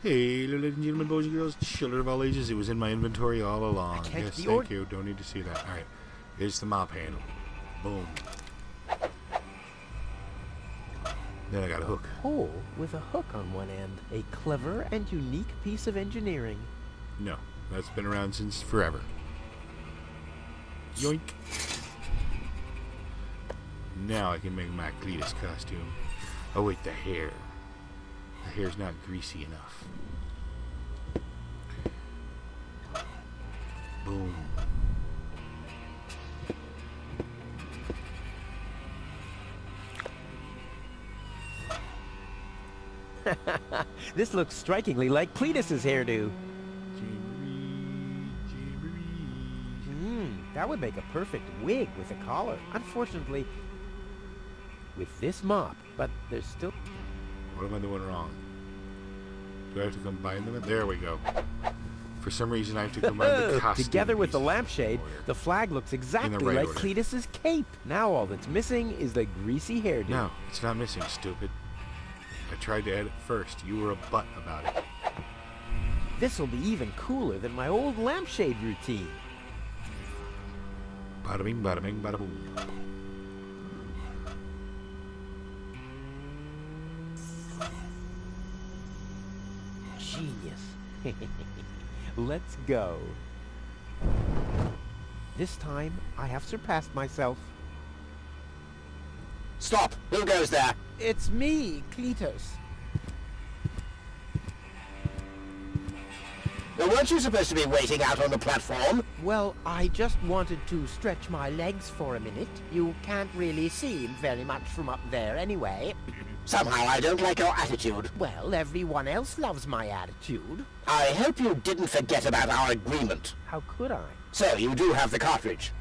Hey, ladies and gentlemen, boys and girls, children of all ages, it was in my inventory all along. Yes, thank you. Don't need to see that. Alright, here's the mop handle. Boom. Then I got a hook. Pole with a hook on one end. A clever and unique piece of engineering. No, that's been around since forever. Yoink. Now I can make my Cletus costume. Oh wait, the hair. The hair's not greasy enough. Boom. This looks strikingly like Cletus's hairdo. That would make a perfect wig with a collar. Unfortunately, with this mop, but there's still... What am I doing wrong? Do I have to combine them? There we go. For some reason, I have to combine the costume. Together with the lampshade, the flag looks exactly like Cletus's cape. Now all that's missing is the greasy hairdo. No, it's not missing, stupid. I tried to add it first. You were a butt about it. This'll be even cooler than my old lampshade routine. Bada bing, bada bing, bada boom. Genius. Let's go. This time, I have surpassed myself. Stop! Who goes there? It's me, Cletus. Now, weren't you supposed to be waiting out on the platform? Well, I just wanted to stretch my legs for a minute. You can't really see very much from up there anyway. Somehow I don't like your attitude. Well, everyone else loves my attitude. I hope you didn't forget about our agreement. How could I? So, you do have the cartridge?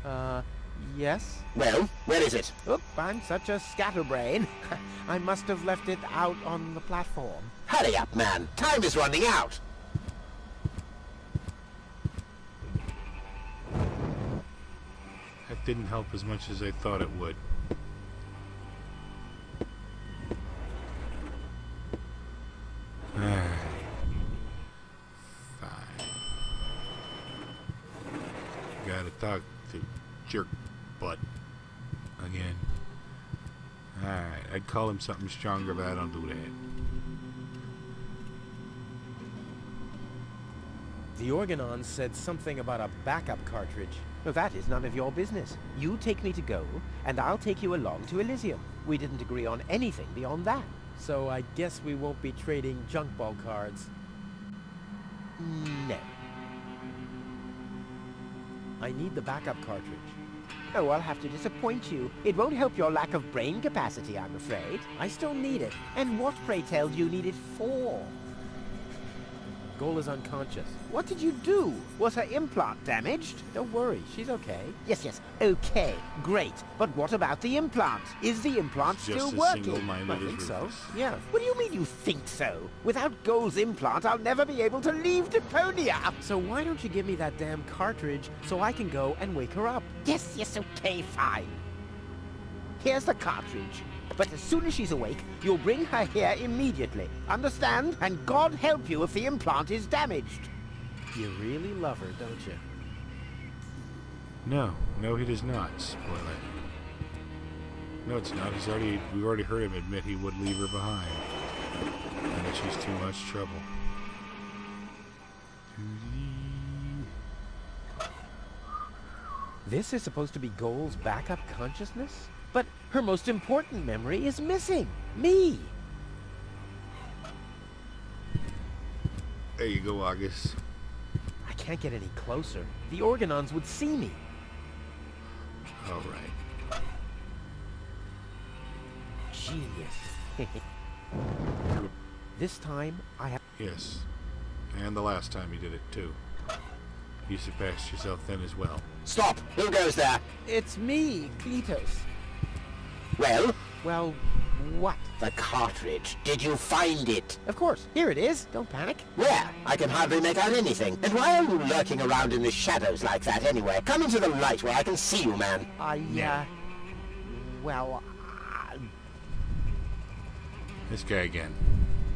Yes? Well, where is it? Oop, I'm such a scatterbrain. I must have left it out on the platform. Hurry up, man. Time is running out. That didn't help as much as I thought it would. Fine. Gotta talk to jerk butt again. Alright, I'd call him something stronger, but I don't do that. The Organon said something about a backup cartridge. Well, that is none of your business. You take me to Goal, and I'll take you along to Elysium. We didn't agree on anything beyond that. So I guess we won't be trading junk ball cards. No. I need the backup cartridge. Oh, I'll have to disappoint you. It won't help your lack of brain capacity, I'm afraid. I still need it. And what, pray tell, do you need it for? Goal is unconscious. What did you do? Was her implant damaged? Don't worry, she's okay. Yes, okay, great. But what about the implant? Is the implant still working? I think so. Yeah. What do you mean you think so? Without Goal's implant, I'll never be able to leave Deponia. So why don't you give me that damn cartridge so I can go and wake her up? Yes, okay, fine. Here's the cartridge. But as soon as she's awake, you'll bring her here immediately. Understand? And God help you if the implant is damaged. You really love her, don't you? No, he does not. Spoiler. No, it's not. We've already heard him admit he would leave her behind. And that she's too much trouble. This is supposed to be Goal's backup consciousness? But her most important memory is missing. Me! There you go, August. I can't get any closer. The Organons would see me. Alright. Genius. This time, I have... Yes. And the last time you did it, too. You surpassed yourself then as well. Stop! Who goes there? It's me, Cletus. Well? Well, what? The cartridge. Did you find it? Of course. Here it is. Don't panic. Where? I can hardly make out anything. And why are you lurking around in the shadows like that anyway? Come into the light where I can see you, man. Well... This guy again.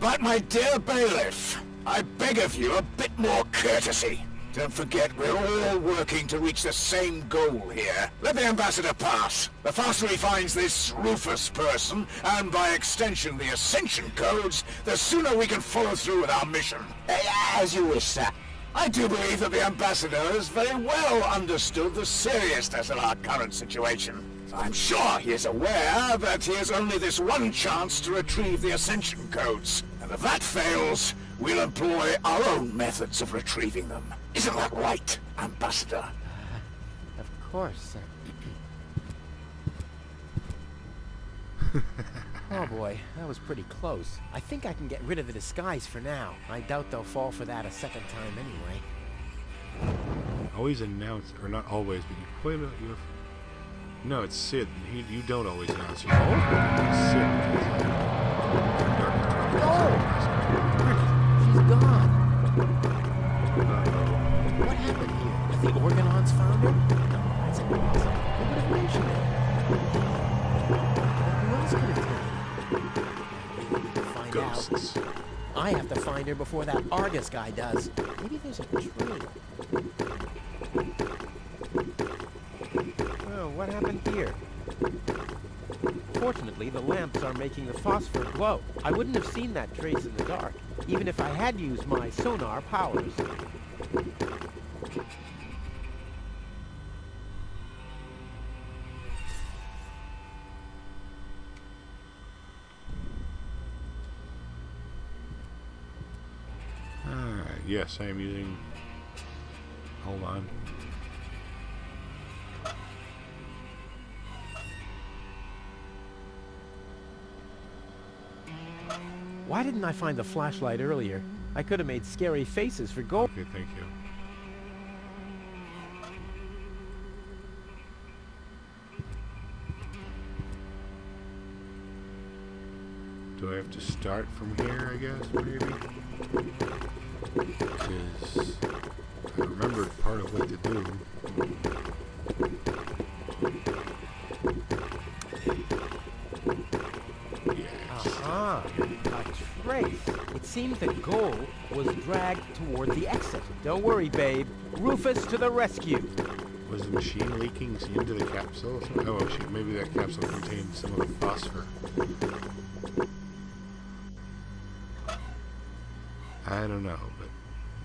But my dear bailiff, I beg of you a bit more courtesy. Don't forget, we're all working to reach the same goal here. Let the ambassador pass. The faster he finds this Rufus person, and by extension the Ascension codes, the sooner we can follow through with our mission. As you wish, sir. I do believe that the ambassador has very well understood the seriousness of our current situation. I'm sure he is aware that he has only this one chance to retrieve the Ascension codes. And if that fails, we'll employ our own methods of retrieving them. Isn't that right, Ambassador? Of course. Oh boy, that was pretty close. I think I can get rid of the disguise for now. I doubt they'll fall for that a second time anyway. Always announce, or not always, but you quite a... No, it's Sid. You don't always announce yourself. It's Sid. Oh! She's gone. What happened here? Has the Organons found her? No, that's impossible. Who would have mentioned it? Who else could have taken her? I really need to find Ghosts. out. I have to find her before that Argus guy does. Maybe there's a tree. Oh, what happened here? Fortunately, the lamps are making the phosphor glow. I wouldn't have seen that trace in the dark, even if I had used my sonar powers. Alright, yes, I am using... Hold on. Why didn't I find the flashlight earlier? I could have made scary faces for gold. Okay, thank you. Do I have to start from here, I guess, maybe? Because I remembered part of what to do. Ah, a trace. It seems the goal was dragged toward the exit. Don't worry, babe. Rufus to the rescue. Was the machine leaking into the capsule? Oh, shit, maybe that capsule contained some of the phosphor. I don't know, but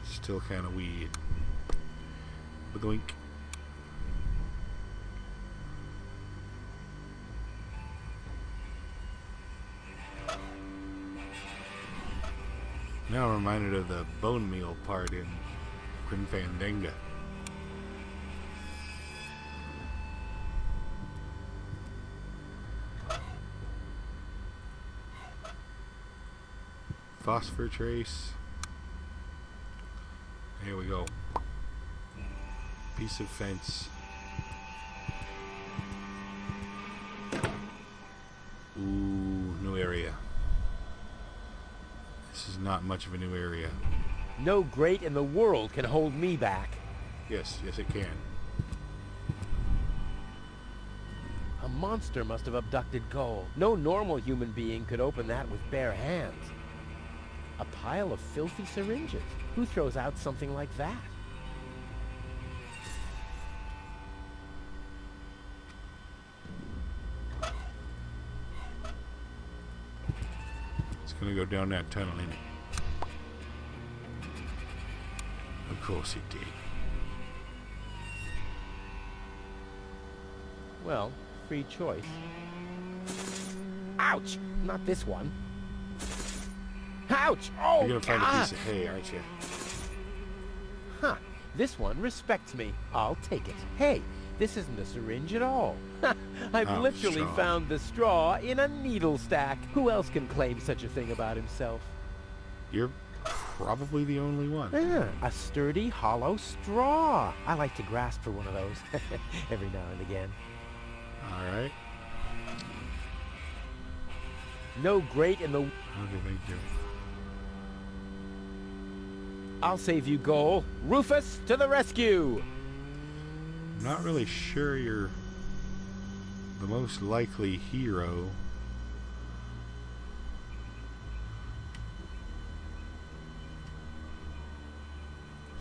it's still kind of weird. Badoink. Now I'm reminded of the bone meal part in Grim Fandango. Phosphor trace. Here we go. Piece of fence. Ooh, new area. This is not much of a new area. No great in the world can hold me back. Yes, yes it can. A monster must have abducted gold. No normal human being could open that with bare hands. A pile of filthy syringes. Who throws out something like that? It's gonna go down that tunnel, ain't it? Of course it did. Well, free choice. Ouch! Not this one. Ouch! Oh, You're gonna find a God. piece of hay, aren't you? Huh. This one respects me. I'll take it. Hey, this isn't a syringe at all. I've Oh, literally straw. found the straw in a needle stack. Who else can claim such a thing about himself? You're probably the only one. Ah, a sturdy, hollow straw. I like to grasp for one of those every now and again. Alright. No great in the... Okay, thank you. I'll save you, Goal. Rufus to the rescue! I'm not really sure you're the most likely hero.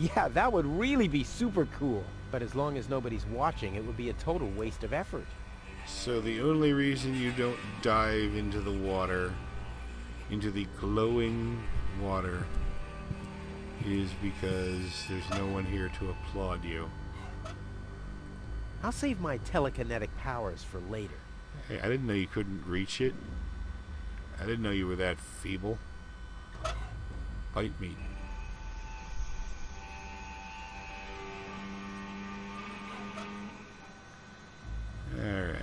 Yeah, that would really be super cool. But as long as nobody's watching, it would be a total waste of effort. So the only reason you don't dive into the water, into the glowing water, is because there's no one here to applaud you. I'll save my telekinetic powers for later. Hey, I didn't know you couldn't reach it. I didn't know you were that feeble. Bite me. Alright.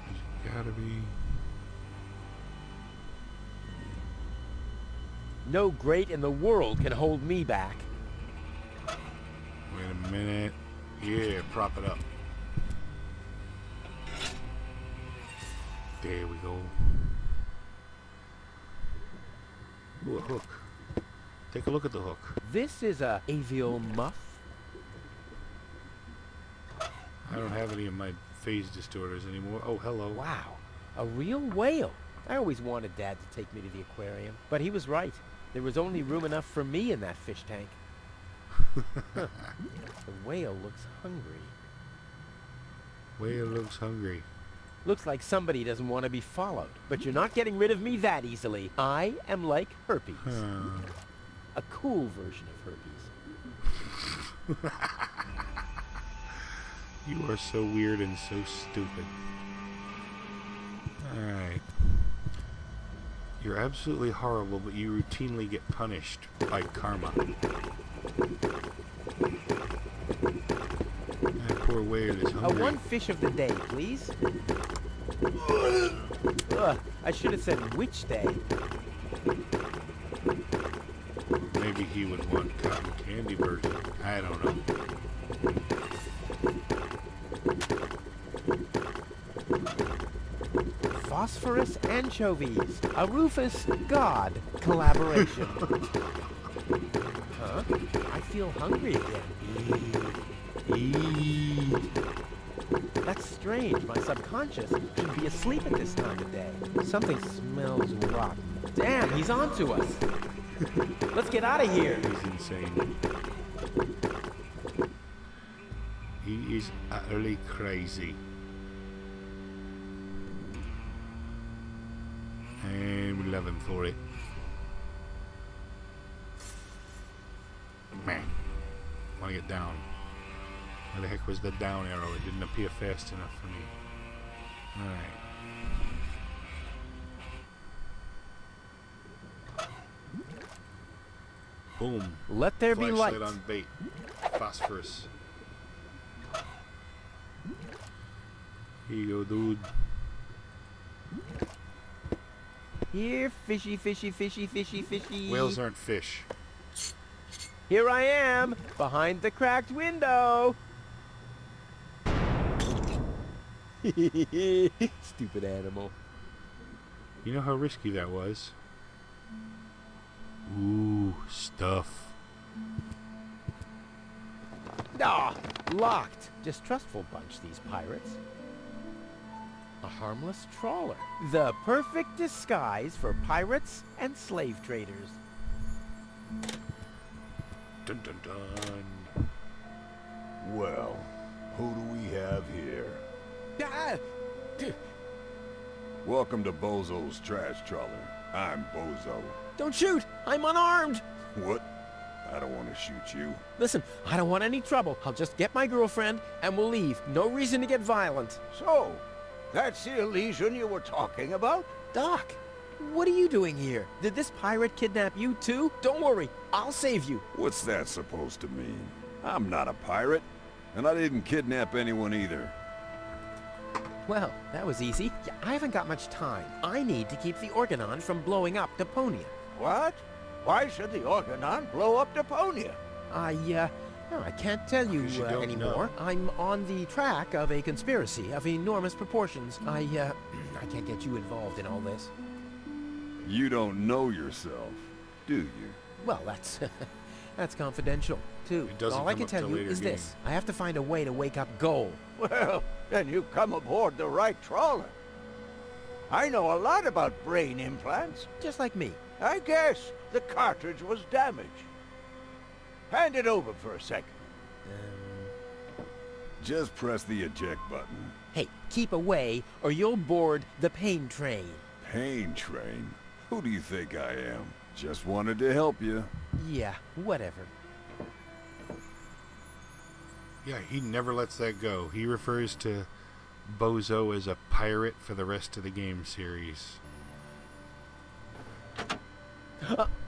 There's gotta be... No great in the world can hold me back. Wait a minute. Yeah, prop it up. There we go. Ooh, a hook. Take a look at the hook. This is a avial muff. I don't have any of my phase distorters anymore. Oh, hello. Wow, a real whale. I always wanted Dad to take me to the aquarium, but he was right. There was only room enough for me in that fish tank. The whale looks hungry. Whale looks hungry. Looks like somebody doesn't want to be followed. But you're not getting rid of me that easily. I am like herpes. A cool version of herpes. You are so weird and so stupid. Alright. You're absolutely horrible, but you routinely get punished by karma. That poor whale is hungry. One fish of the day, please. Ugh, I should have said which day. Maybe he would want cotton candy version. I don't know. Phosphorus anchovies. A Rufus God collaboration. Huh? I feel hungry again. Eat. That's strange. My subconscious should be asleep at this time of day. Something smells rotten. Damn, he's onto us. Let's get out of here. He's insane. He is utterly crazy. And we love him for it. Man, want to get down. Where the heck was the down arrow? It didn't appear fast enough for me. Alright. Boom. Let there be light. Flashlight on bait. Phosphorus. Here you go, dude. Here, fishy, fishy, fishy, fishy, fishy. Whales aren't fish. Here I am, behind the cracked window. Stupid animal. You know how risky that was? Ooh, stuff. Ah, locked. Distrustful bunch, these pirates. A harmless trawler. The perfect disguise for pirates and slave traders. Dun dun dun. Well, who do we have here? Ah! Welcome to Bozo's Trash Trawler. I'm Bozo. Don't shoot! I'm unarmed! What? I don't want to shoot you. Listen, I don't want any trouble. I'll just get my girlfriend and we'll leave. No reason to get violent. So, that's the Elysian you were talking about? Doc, what are you doing here? Did this pirate kidnap you too? Don't worry, I'll save you. What's that supposed to mean? I'm not a pirate, and I didn't kidnap anyone either. Well, that was easy. Yeah, I haven't got much time. I need to keep the Organon from blowing up Deponia. What? Why should the Organon blow up Deponia? No, I can't tell you, 'Cause you don't anymore. know. I'm on the track of a conspiracy of enormous proportions. I can't get you involved in all this. You don't know yourself, do you? Well, that's that's confidential, too. It doesn't All I come can up tell till you later is game. this. I have to find a way to wake up Goal. Well, then you've come aboard the right trawler. I know a lot about brain implants. Just like me. I guess the cartridge was damaged. Hand it over for a second. Just press the eject button. Hey, keep away or you'll board the pain train. Pain train? Who do you think I am? Just wanted to help you. Yeah, whatever. Yeah, he never lets that go. He refers to Bozo as a pirate for the rest of the game series.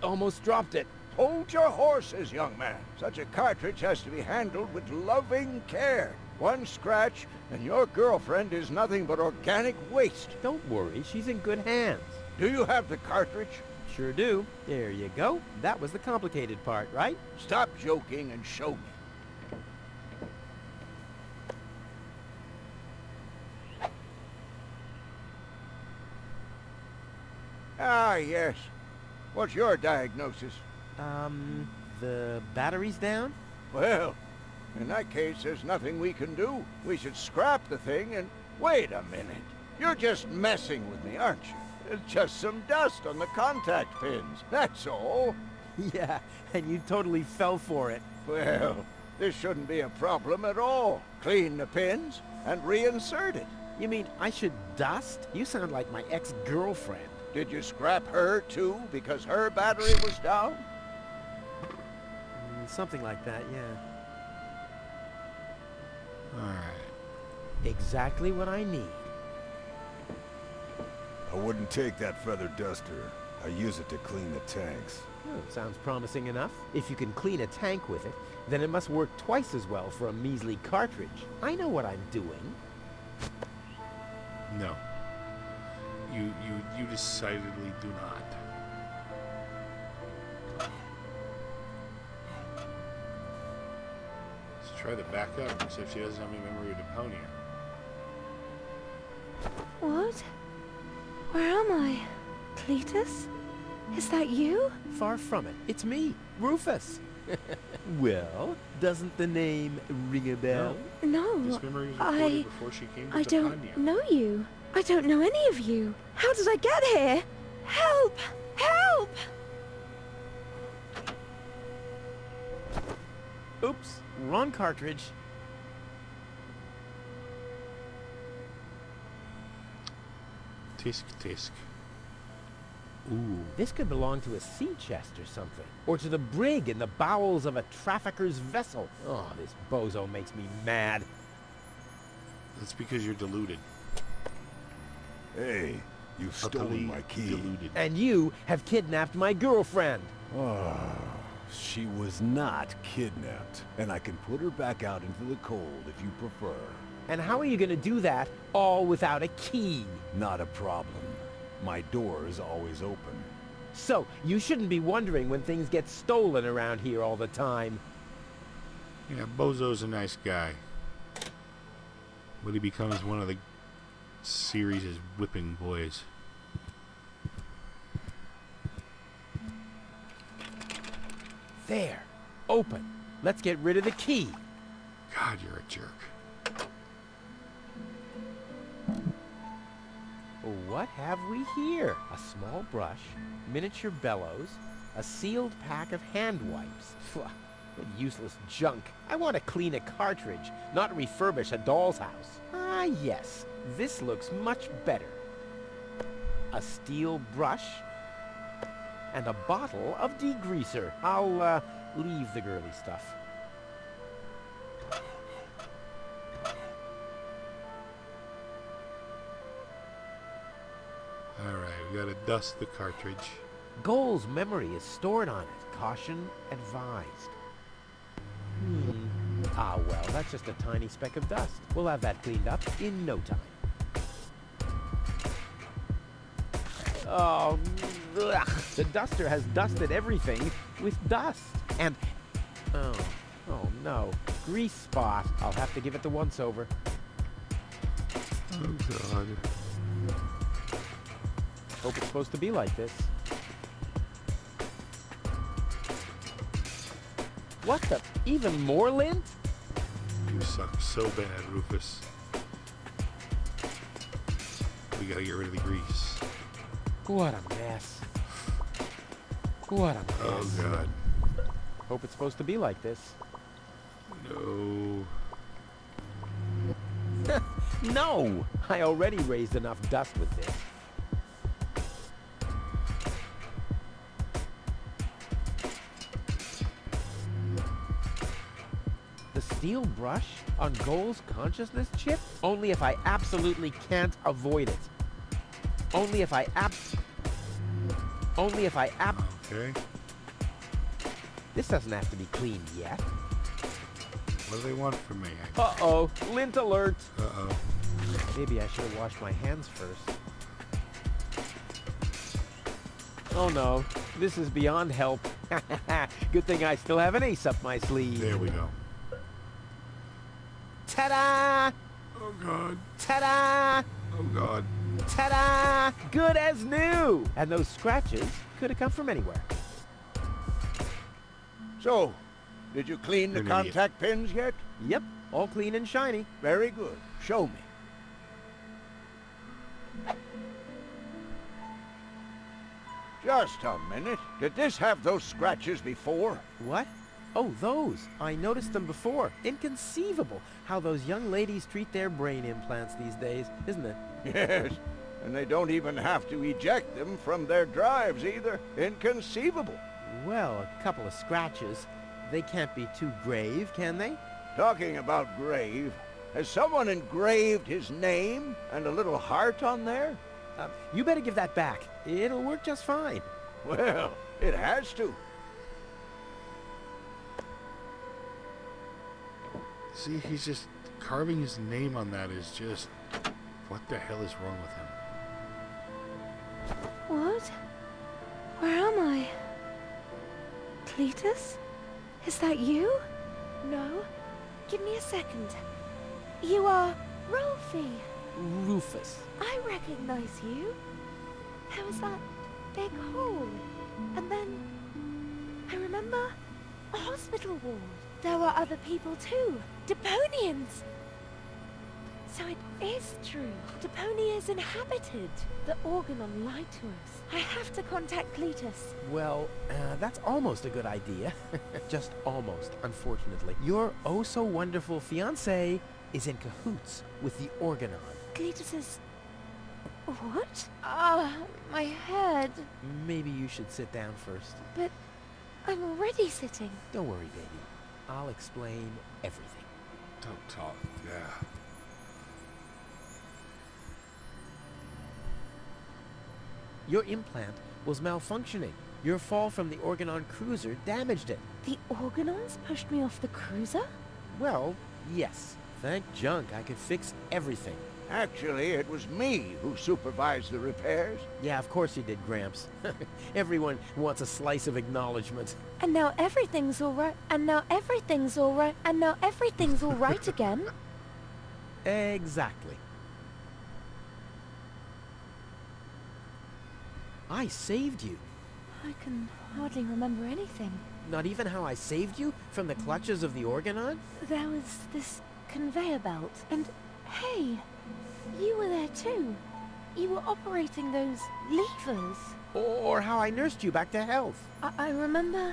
Almost dropped it. Hold your horses, young man. Such a cartridge has to be handled with loving care. One scratch, and your girlfriend is nothing but organic waste. Don't worry, she's in good hands. Do you have the cartridge? Sure do. There you go. That was the complicated part, right? Stop joking and show me. Ah, yes. What's your diagnosis? The battery's down? Well, in that case, there's nothing we can do. We should scrap the thing and... Wait a minute. You're just messing with me, aren't you? It's just some dust on the contact pins, that's all. Yeah, and you totally fell for it. Well, this shouldn't be a problem at all. Clean the pins and reinsert it. You mean I should dust? You sound like my ex-girlfriend. Did you scrap her, too, because her battery was down? Something like that, yeah. Alright. Exactly what I need. I wouldn't take that feather duster. I use it to clean the tanks. Oh, sounds promising enough. If you can clean a tank with it, then it must work twice as well for a measly cartridge. I know what I'm doing. No. You decidedly do not. Let's try the backup, except she doesn't have any memory of Deponia. What? Where am I? Cletus? Is that you? Far from it. It's me, Rufus. Well, doesn't the name ring a bell? No, This memory was recorded before she came to I Deponia. don't know you. I don't know any of you. How did I get here? Help! Help! Oops, wrong cartridge. Tisk tisk. Ooh. This could belong to a sea chest or something. Or to the brig in the bowels of a trafficker's vessel. Oh, this bozo makes me mad. That's because you're deluded. Hey, you've stolen Utterly my key. deluded. And you have kidnapped my girlfriend. Oh, she was not kidnapped. And I can put her back out into the cold if you prefer. And how are you going to do that all without a key? Not a problem. My door is always open. So, you shouldn't be wondering when things get stolen around here all the time. Yeah, Bozo's a nice guy. But he becomes one of the series' whipping boys. There. Open. Let's get rid of the key. God, you're a jerk. What have we here? A small brush, miniature bellows, a sealed pack of hand wipes. Phew, what useless junk. I want to clean a cartridge, not refurbish a doll's house. Ah, yes. This looks much better. A steel brush and a bottle of degreaser. I'll, leave the girly stuff. Alright, we gotta dust the cartridge. Goal's memory is stored on it. Caution advised. Ah, well, that's just a tiny speck of dust. We'll have that cleaned up in no time. Oh, ugh. The duster has dusted everything with dust. And, oh no, grease spot. I'll have to give it the once-over. Oh, God. Hope it's supposed to be like this. What the? Even more lint? You suck so bad, Rufus. We gotta get rid of the grease. What a mess. What a Oh mess. god. Hope it's supposed to be like this. No. No! I already raised enough dust with this. The steel brush on Goal's consciousness chip? Only if I absolutely can't avoid it. Only if I Okay. This doesn't have to be cleaned yet. What do they want from me? Uh-oh, lint alert. Uh-oh. Maybe I should have washed my hands first. Oh no, this is beyond help. Good thing I still have an ace up my sleeve. There we go. Ta-da! Oh god. Ta-da! Oh god. Ta-da! Good as new! And those scratches could have come from anywhere. So, did you clean the You're an idiot. contact pins yet? Yep, all clean and shiny. Very good. Show me. Just a minute. Did this have those scratches before? What? Oh, those. I noticed them before. Inconceivable how those young ladies treat their brain implants these days, isn't it? Yes. And they don't even have to eject them from their drives either. Inconceivable. Well, a couple of scratches. They can't be too grave, can they? Talking about grave, has someone engraved his name and a little heart on there? You better give that back. It'll work just fine. Well, it has to. See, he's just carving his name on that is just... What the hell is wrong with him? What? Where am I? Cletus? Is that you? No. Give me a second. You are Rolfie. Rufus. I recognize you. There was that big hole. And then I remember a hospital ward. There were other people too. Deponians. So it is true. Deponia is inhabited. The Organon lied to us. I have to contact Cletus. Well, that's almost a good idea. Just almost, unfortunately. Your oh-so-wonderful fiancé is in cahoots with the Organon. Cletus is... What? My head. Maybe you should sit down first. But I'm already sitting. Don't worry, baby. I'll explain everything. Don't talk. Yeah. Your implant was malfunctioning. Your fall from the Organon cruiser damaged it. The Organons pushed me off the cruiser? Well, yes. Thank junk I could fix everything. Actually, it was me who supervised the repairs. Yeah, of course you did, Gramps. Everyone wants a slice of acknowledgement. And now everything's all right. And now everything's all right. And now everything's all right again. Exactly. I saved you. I can hardly remember anything. Not even how I saved you from the clutches of the Organon? There was this conveyor belt. And hey, you were there too. You were operating those levers. Or how I nursed you back to health. I remember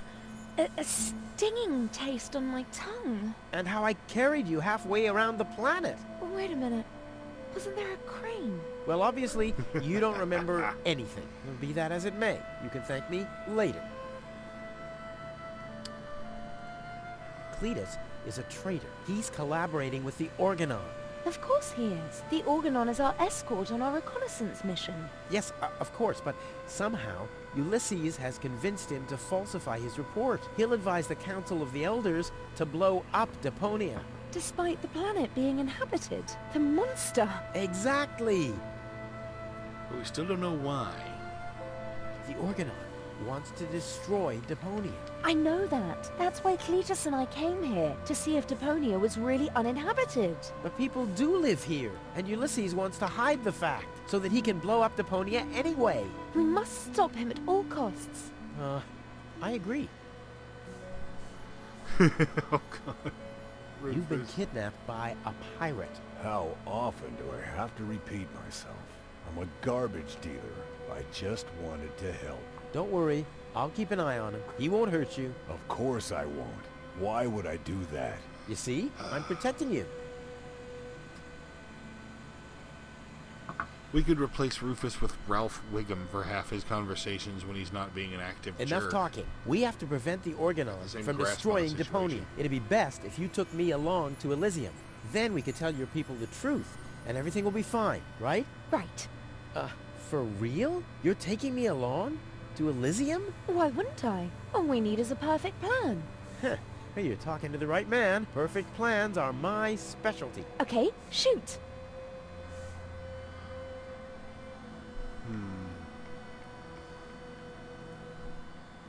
a stinging taste on my tongue. And how I carried you halfway around the planet. Wait a minute. Wasn't there a crane? Well, obviously, you don't remember anything. Be that as it may, you can thank me later. Cletus is a traitor. He's collaborating with the Organon. Of course he is. The Organon is our escort on our reconnaissance mission. Yes, of course, but somehow Ulysses has convinced him to falsify his report. He'll advise the Council of the Elders to blow up Deponia. Despite the planet being inhabited. The monster. Exactly! But we still don't know why. The Organon wants to destroy Deponia. I know that. That's why Cletus and I came here, to see if Deponia was really uninhabited. But people do live here, and Ulysses wants to hide the fact, so that he can blow up Deponia anyway. We must stop him at all costs. I agree. Oh god. You've been kidnapped by a pirate. How often do I have to repeat myself? I'm a garbage dealer. I just wanted to help. Don't worry. I'll keep an eye on him. He won't hurt you. Of course I won't. Why would I do that? You see? I'm protecting you. We could replace Rufus with Ralph Wiggum for half his conversations when he's not being an active Enough jerk. talking. We have to prevent the Organons Same from grass destroying bot Deponia. situation. It'd be best if you took me along to Elysium. Then we could tell your people the truth, and everything will be fine, right? Right. For real? You're taking me along? To Elysium? Why wouldn't I? All we need is a perfect plan. Heh. Hey, you're talking to the right man. Perfect plans are my specialty. Okay, shoot.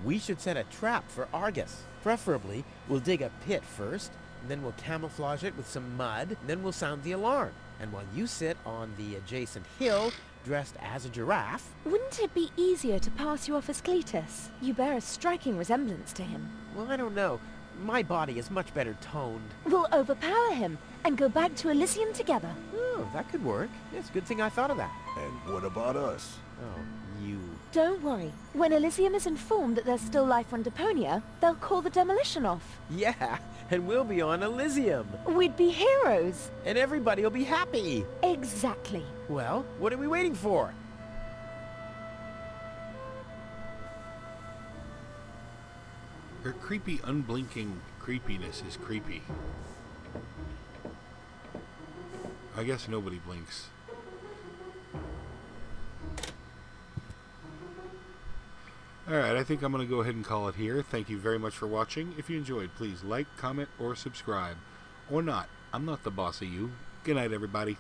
We should set a trap for Argus. Preferably, we'll dig a pit first, and then we'll camouflage it with some mud, and then we'll sound the alarm. And while you sit on the adjacent hill, dressed as a giraffe... Wouldn't it be easier to pass you off as Cletus? You bear a striking resemblance to him. Well, I don't know. My body is much better toned. We'll overpower him and go back to Elysium together. Oh, that could work. It's a good thing I thought of that. And what about us? Oh, you... Don't worry. When Elysium is informed that there's still life on Deponia, they'll call the demolition off. Yeah, and we'll be on Elysium. We'd be heroes. And everybody will be happy. Exactly. Well, what are we waiting for? Her creepy, unblinking creepiness is creepy. I guess nobody blinks. Alright, I think I'm going to go ahead and call it here. Thank you very much for watching. If you enjoyed, please like, comment, or subscribe. Or not. I'm not the boss of you. Good night, everybody.